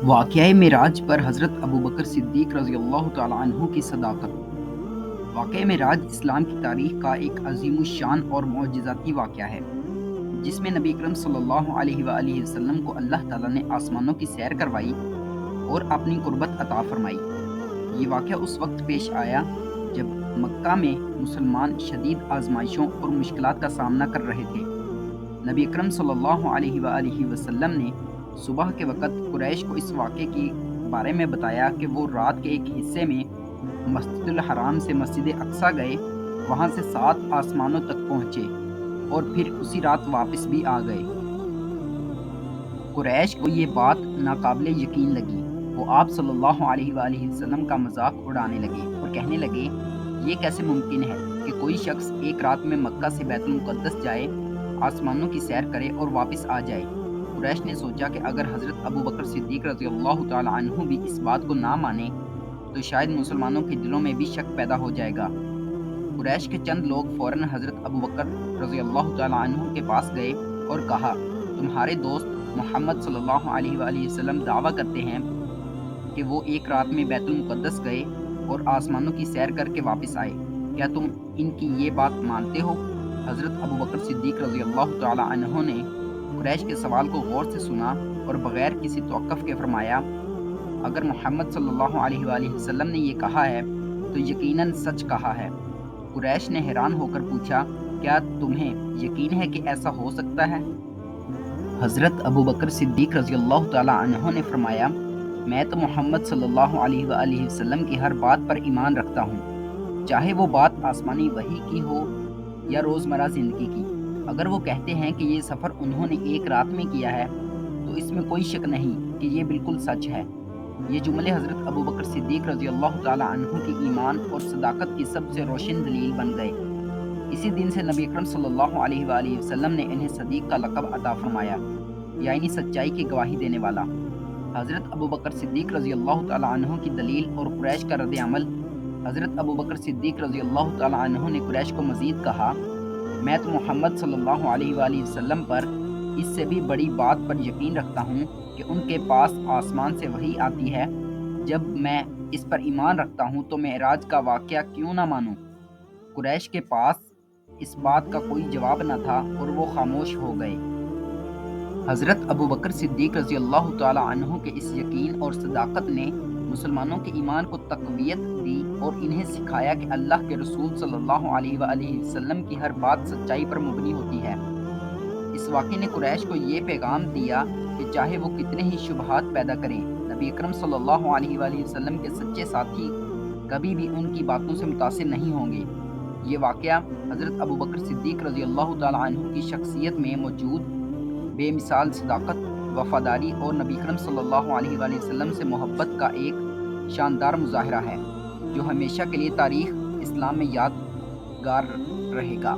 واقعہ معراج پر حضرت ابوبکر صدیق رضی اللہ تعالیٰ عنہ کی صداقت۔ واقعہ معراج اسلام کی تاریخ کا ایک عظیم الشان اور معجزاتی واقعہ ہے، جس میں نبی اکرم صلی اللہ علیہ وآلہ وسلم کو اللہ تعالیٰ نے آسمانوں کی سیر کروائی اور اپنی قربت عطا فرمائی۔ یہ واقعہ اس وقت پیش آیا جب مکہ میں مسلمان شدید آزمائشوں اور مشکلات کا سامنا کر رہے تھے۔ نبی اکرم صلی اللہ علیہ وآلہ وسلم نے صبح کے وقت قریش کو اس واقعے کے بارے میں بتایا کہ وہ رات کے ایک حصے میں مسجد الحرام سے مسجد اقصیٰ گئے، وہاں سے 7 آسمانوں تک پہنچے اور پھر اسی رات واپس بھی آ گئے۔ قریش کو یہ بات ناقابل یقین لگی۔ وہ آپ صلی اللہ علیہ وآلہ وسلم کا مذاق اڑانے لگے اور کہنے لگے، یہ کیسے ممکن ہے کہ کوئی شخص ایک رات میں مکہ سے بیت المقدس جائے، آسمانوں کی سیر کرے اور واپس آ جائے۔ قریش نے سوچا کہ اگر حضرت ابوبکر صدیق رضی اللہ تعالیٰ عنہ بھی اس بات کو نہ مانے تو شاید مسلمانوں کے دلوں میں بھی شک پیدا ہو جائے گا۔ قریش کے چند لوگ فوراً حضرت ابوبکر رضی اللہ تعالیٰ عنہ کے پاس گئے اور کہا، تمہارے دوست محمد صلی اللہ علیہ وآلہ وسلم دعویٰ کرتے ہیں کہ وہ ایک رات میں بیت المقدس گئے اور آسمانوں کی سیر کر کے واپس آئے، کیا تم ان کی یہ بات مانتے ہو؟ حضرت ابوبکر صدیق رضی اللہ تعالیٰ عنہ نے قریش کے سوال کو غور سے سنا اور بغیر کسی توقف کے فرمایا، اگر محمد صلی اللہ علیہ وآلہ وسلم نے یہ کہا ہے تو یقیناً سچ کہا ہے۔ قریش نے حیران ہو کر پوچھا، کیا تمہیں یقین ہے کہ ایسا ہو سکتا ہے؟ حضرت ابوبکر صدیق رضی اللہ تعالیٰ عنہ نے فرمایا، میں تو محمد صلی اللہ علیہ وآلہ وسلم کی ہر بات پر ایمان رکھتا ہوں، چاہے وہ بات آسمانی وحی کی ہو یا روزمرہ زندگی کی۔ اگر وہ کہتے ہیں کہ یہ سفر انہوں نے ایک رات میں کیا ہے تو اس میں کوئی شک نہیں کہ یہ بالکل سچ ہے۔ یہ جملے حضرت ابوبکر صدیق رضی اللہ تعالیٰ عنہ کی ایمان اور صداقت کی سب سے روشن دلیل بن گئے۔ اسی دن سے نبی اکرم صلی اللہ علیہ وآلہ وسلم نے انہیں صدیق کا لقب عطا فرمایا، یعنی سچائی کی گواہی دینے والا۔ حضرت ابوبکر صدیق رضی اللہ تعالیٰ عنہ کی دلیل اور قریش کا رد عمل۔ حضرت ابوبکر صدیق رضی اللہ تعالیٰ عنہ نے قریش کو مزید کہا، میں تو محمد صلی اللہ علیہ وآلہ وسلم پر اس سے بھی بڑی بات پر یقین رکھتا ہوں کہ ان کے پاس آسمان سے وحی آتی ہے۔ جب میں اس پر ایمان رکھتا ہوں تو معراج کا واقعہ کیوں نہ مانوں؟ قریش کے پاس اس بات کا کوئی جواب نہ تھا اور وہ خاموش ہو گئے۔ حضرت ابوبکر صدیق رضی اللہ تعالیٰ عنہ کے اس یقین اور صداقت نے مسلمانوں کے ایمان کو تقویت دی اور انہیں سکھایا کہ اللہ کے رسول صلی اللہ علیہ وآلہ وسلم کی ہر بات سچائی پر مبنی ہوتی ہے۔ اس واقعے نے قریش کو یہ پیغام دیا کہ چاہے وہ کتنے ہی شبہات پیدا کریں، نبی اکرم صلی اللہ علیہ وآلہ وسلم کے سچے ساتھی کبھی بھی ان کی باتوں سے متاثر نہیں ہوں گے۔ یہ واقعہ حضرت ابوبکر صدیق رضی اللہ تعالیٰ عنہ کی شخصیت میں موجود بے مثال صداقت، وفاداری اور نبی اکرم صلی اللہ علیہ وآلہ وسلم سے محبت کا ایک شاندار مظاہرہ ہے، جو ہمیشہ کے لیے تاریخ اسلام میں یادگار رہے گا۔